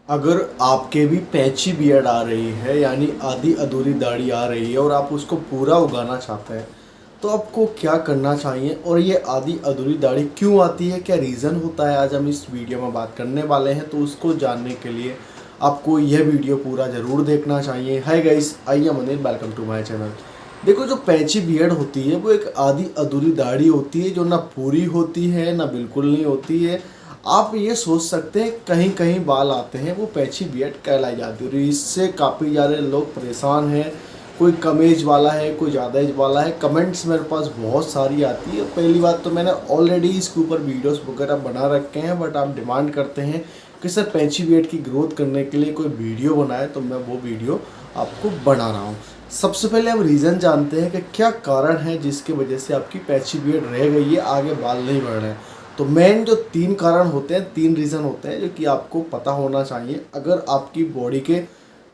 अगर आपके भी पैची बियर्ड आ रही है यानी आधी अधूरी दाढ़ी आ रही है और आप उसको पूरा उगाना चाहते हैं तो आपको क्या करना चाहिए और ये आधी अधूरी दाढ़ी क्यों आती है, क्या रीज़न होता है, आज हम इस वीडियो में बात करने वाले हैं। तो उसको जानने के लिए आपको यह वीडियो पूरा ज़रूर देखना चाहिए। Hi guys, I am Anil, welcome to my channel. देखो, जो पैची बियर्ड होती है वो एक आधी अधूरी दाढ़ी होती है जो ना पूरी होती है ना बिल्कुल नहीं होती है। आप ये सोच सकते हैं कहीं कहीं बाल आते हैं वो पैची बियर्ड कहलाई जाती है और इससे काफ़ी ज़्यादा लोग परेशान हैं। कोई कम एज वाला है, कोई ज़्यादा एज वाला है। कमेंट्स मेरे पास बहुत सारी आती है। पहली बात तो मैंने ऑलरेडी इसके ऊपर वीडियोस वगैरह बना रखे हैं, बट आप डिमांड करते हैं कि सर पैची बियर्ड की ग्रोथ करने के लिए कोई वीडियो बनाए, तो मैं वो वीडियो आपको बना रहा हूँ। सबसे पहले हम रीज़न जानते हैं कि क्या कारण है जिसकी वजह से आपकी पैची बियर्ड रह गई है, आगे बाल नहीं बढ़ रहे हैं। तो मेन जो 3 कारण होते हैं, 3 रीज़न होते हैं जो कि आपको पता होना चाहिए। अगर आपकी बॉडी के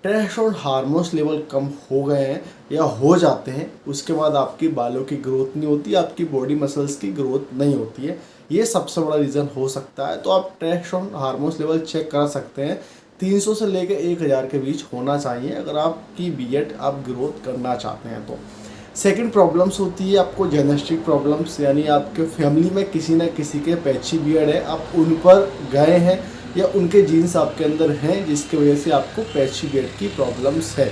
टेस्टोस्टेरोन हार्मोन्स लेवल कम हो गए हैं या हो जाते हैं, उसके बाद आपकी बालों की ग्रोथ नहीं होती, आपकी बॉडी मसल्स की ग्रोथ नहीं होती है। ये सबसे बड़ा रीज़न हो सकता है। तो आप टेस्टोस्टेरोन हार्मोन्स लेवल चेक कर सकते हैं। 300 से लेकर 1000 के बीच होना चाहिए अगर आपकी बियर्ड आप ग्रोथ करना चाहते हैं। तो सेकंड प्रॉब्लम्स होती है आपको जेनेटिक प्रॉब्लम्स, यानी आपके फैमिली में किसी न किसी के पैची बियर्ड है, आप उन पर गए हैं या उनके जीन्स आपके अंदर हैं जिसकी वजह से आपको पैची बियर्ड की प्रॉब्लम्स है।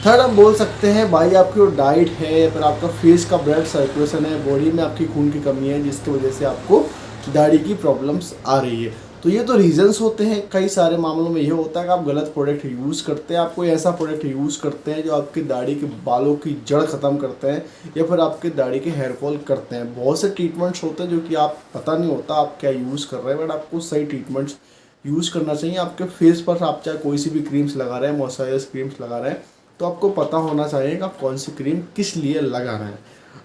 थर्ड हम बोल सकते हैं भाई आपकी जो डाइट है या फिर आपका फेस का ब्लड सर्कुलेशन है, बॉडी में आपकी खून की कमी है जिसकी वजह से आपको दाढ़ी की प्रॉब्लम्स आ रही है। तो ये तो रीजंस होते हैं। कई सारे मामलों में ये होता है कि आप गलत प्रोडक्ट यूज़ करते हैं, आप कोई ऐसा प्रोडक्ट यूज़ करते हैं जो आपकी दाढ़ी के बालों की जड़ ख़त्म करते हैं या फिर आपके दाढ़ी के हेयर फॉल करते हैं। बहुत से ट्रीटमेंट्स होते हैं जो कि आप पता नहीं होता आप क्या यूज़ कर रहे हैं, बट आपको सही ट्रीटमेंट्स यूज़ करना चाहिए। आपके फेस पर आप चाहे कोई सी भी क्रीम्स लगा रहे हैं, मॉइस्चराइजर क्रीम्स लगा रहे हैं, तो आपको पता होना चाहिए कि आप कौन सी क्रीम किस लिए लगा रहे हैं।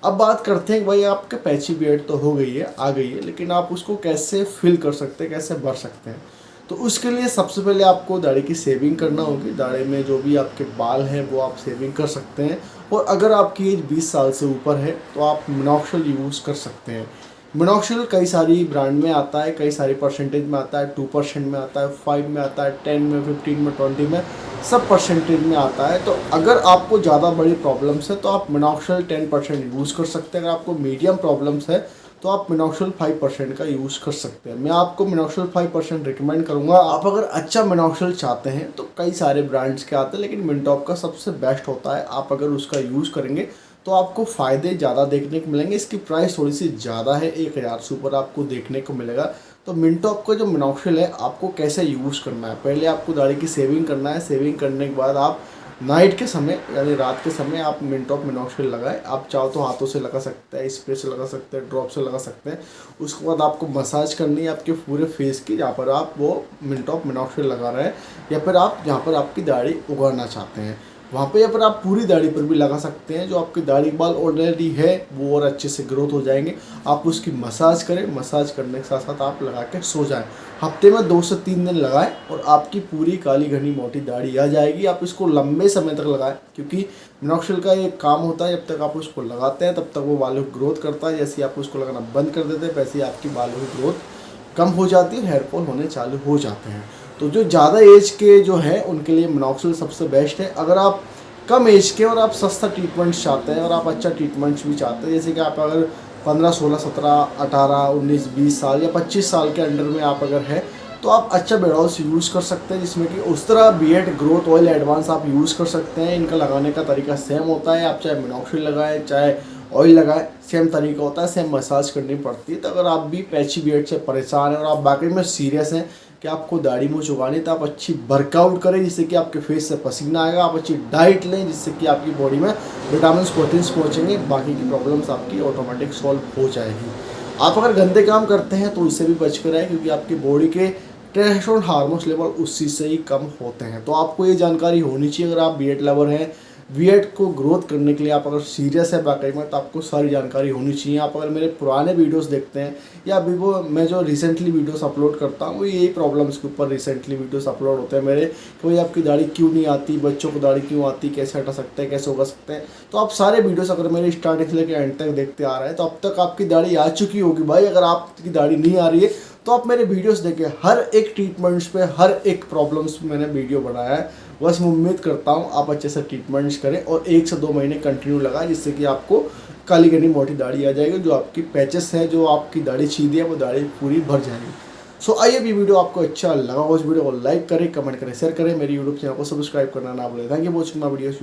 अब बात करते हैं कि भाई आपके पैची बियर्ड तो हो गई है, आ गई है, लेकिन आप उसको कैसे फिल कर सकते हैं, कैसे भर सकते हैं। तो उसके लिए सबसे पहले आपको दाढ़ी की सेविंग करना होगी। दाढ़ी में जो भी आपके बाल हैं वो आप सेविंग कर सकते हैं। और अगर आपकी एज 20 साल से ऊपर है तो आप मिनॉक्सिल यूज़ कर सकते हैं। मिनॉक्सिल कई सारी ब्रांड में आता है, कई सारी परसेंटेज में आता है। 2% में आता है, 5 में आता है, 10 में, 15 में, 20 में, सब परसेंटेज में आता है। तो अगर आपको ज़्यादा बड़ी प्रॉब्लम्स है तो आप मिनॉक्सिल 10% यूज़ कर सकते हैं। अगर आपको मीडियम प्रॉब्लम्स है तो आप मिनॉक्सिल 5% का यूज़ कर सकते हैं। मैं आपको मिनॉक्सिल 5% रिकमेंड करूँगा। आप अगर अच्छा मिनॉक्सिल चाहते हैं तो कई सारे ब्रांड्स के आते हैं, लेकिन मिनटॉप का सबसे बेस्ट होता है। आप अगर उसका यूज़ करेंगे तो आपको फ़ायदे ज़्यादा देखने को मिलेंगे। इसकी प्राइस थोड़ी सी ज़्यादा है, 1000 से ऊपर आपको देखने को मिलेगा। तो मिनटॉप का जो मिनॉक्सिल है आपको कैसे यूज़ करना है, पहले आपको दाढ़ी की सेविंग करना है। सेविंग करने के बाद आप नाइट के समय यानी रात के समय आप मिनटॉप मिनॉक्सिल लगाएं। आप चाहो तो हाथों से लगा सकते हैं, स्प्रे से लगा सकते हैं, ड्रॉप से लगा सकते हैं। उसके बाद आपको मसाज करनी है आपके पूरे फेस की, जहाँ पर आप वो मिनटॉप मिनॉक्सिल लगा रहे हैं या फिर आप जहाँ पर आपकी दाढ़ी उगाड़ना चाहते हैं वहाँ पे, या फिर आप पूरी दाढ़ी पर भी लगा सकते हैं। जो आपकी दाढ़ी बाल ऑलरेडी है वो और अच्छे से ग्रोथ हो जाएंगे। आप उसकी मसाज करें, मसाज करने के साथ साथ आप लगा के सो जाएं। हफ्ते में 2 से 3 दिन लगाएं और आपकी पूरी काली घनी मोटी दाढ़ी आ जाएगी। आप इसको लंबे समय तक लगाएं, क्योंकि मिनॉक्सिल का एक काम होता है, जब तक आप उसको लगाते हैं तब तक वो बालों की ग्रोथ करता है। जैसे आप उसको लगाना बंद कर देते हैं वैसे ही आपकी बालों की ग्रोथ कम हो जाती है, हेयर फॉल होने चालू हो जाते हैं। तो जो ज़्यादा एज के जो है उनके लिए मिनॉक्सिल सबसे बेस्ट है। अगर आप कम एज के और आप सस्ता ट्रीटमेंट चाहते हैं और आप अच्छा ट्रीटमेंट्स भी चाहते हैं, जैसे कि आप अगर 15, 16, 17, 18, 19, 20 साल या 25 साल के अंडर में आप अगर है तो आप अच्छा बेड ऑयल्स यूज़ कर सकते हैं, जिसमें कि उस तरह बियर्ड ग्रोथ ऑयल एडवांस आप यूज़ कर सकते हैं। इनका लगाने का तरीका सेम होता है, आप चाहे मिनॉक्सिल लगाएं चाहे ऑयल लगाएं, सेम तरीका होता है, सेम मसाज करनी पड़ती है। तो अगर आप भी पैची बियर्ड से परेशान हैं और आप बाकी में सीरियस हैं कि आपको दाढ़ी मूँछ उगानी, तो आप अच्छी वर्कआउट करें जिससे कि आपके फेस से पसीना आएगा। आप अच्छी डाइट लें जिससे कि आपकी बॉडी में विटामिन प्रोटीन्स पहुँचेंगे, बाकी की प्रॉब्लम्स आपकी ऑटोमेटिक सॉल्व हो जाएगी। आप अगर गंदे काम करते हैं तो इससे भी बच कर आए, क्योंकि आपकी बॉडी के टेस्टोस्टेरोन हार्मोन्स लेवल उस चीज़ से ही कम होते हैं। तो आपको ये जानकारी होनी चाहिए। अगर आप बियर्ड लवर हैं, बियर्ड को ग्रोथ करने के लिए आप अगर सीरियस है वाकई में, तो आपको सारी जानकारी होनी चाहिए। आप अगर मेरे पुराने वीडियोस देखते हैं या अभी वो मैं जो रिसेंटली वीडियोस अपलोड करता हूँ, वो यही प्रॉब्लम्स के ऊपर रिसेंटली वीडियोस अपलोड होते हैं मेरे, कि भाई आपकी दाढ़ी क्यों नहीं आती, बच्चों को दाढ़ी क्यों आती, कैसे हटा सकते हैं, कैसे उगा सकते हैं। तो आप सारे वीडियोस अगर मेरे स्टार्टिंग से लेकर एंड तक देखते आ रहे हैं तो अब तक आपकी दाढ़ी आ चुकी होगी। भाई अगर आपकी दाढ़ी नहीं आ रही है तो आप मेरे वीडियोस देखें, हर एक ट्रीटमेंट्स पे, हर एक प्रॉब्लम्स पे मैंने वीडियो बनाया है। बस मैं उम्मीद करता हूँ आप अच्छे से ट्रीटमेंट्स करें और 1 से 2 महीने कंटिन्यू लगाएं, जिससे कि आपको काली घनी मोटी दाढ़ी आ जाएगी। जो आपकी पैचेस हैं, जो आपकी दाढ़ी सीधी है, वो दाढ़ी पूरी भर जाएगी। सो आइए भी, वीडियो आपको अच्छा लगा हो, इस वीडियो को लाइक करें, कमेंट करें, शेयर करें, मेरी यूट्यूब चैनल को सब्सक्राइब करना ना भूलें। Thank you for watching my videos.